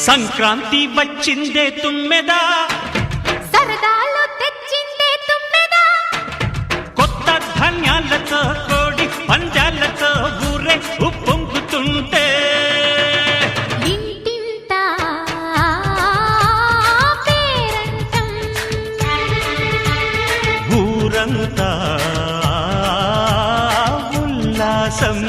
సంక్రాంతి వచ్చిందే తుమ్మెదా, సరదాలు తెచ్చిందే తుమ్మెదా, కొత్త ధాన్యాలతో కోడి పంజాలతో ఊరే ఉప్పొంగుతుంటే ఇంటింటా పేరంటం, ఊరంతా ఉల్లాసం.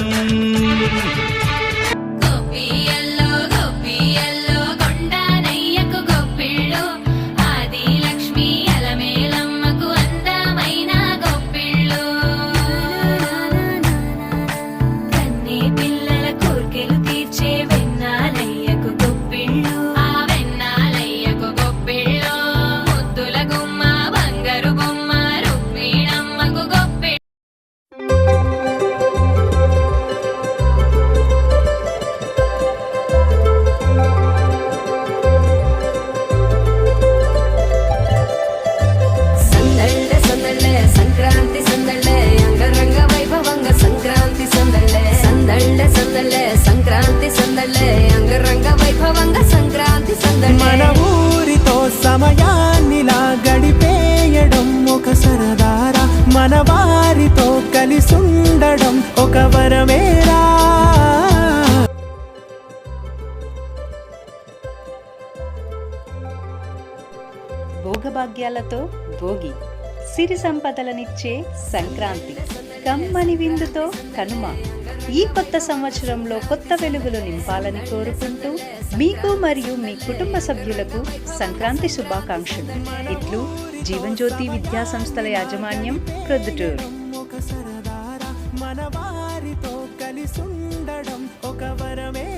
మన ఊరితో సమయాన్నిలా గడిపేయడం ఒక సరదారా, మన వారితో కలిసుండడం ఒక వరమేరా. భోగభాగ్యాలతో భోగి, సిరి సంపదలనిచ్చే సంక్రాంతి, కమ్మని విందుతో కనుమ. ఈ కొత్త సంవత్సరంలో కొత్త వెలుగులు నింపాలని కోరుకుంటూ మీకు మరియు మీ కుటుంబ సభ్యులకు సంక్రాంతి శుభాకాంక్షలు. ఇట్లు జీవన్జ్యోతి విద్యా సంస్థల యాజమాన్యం, ప్రొద్దుటూరు. మన వారితో కలిసుండడం ఒక వరమే.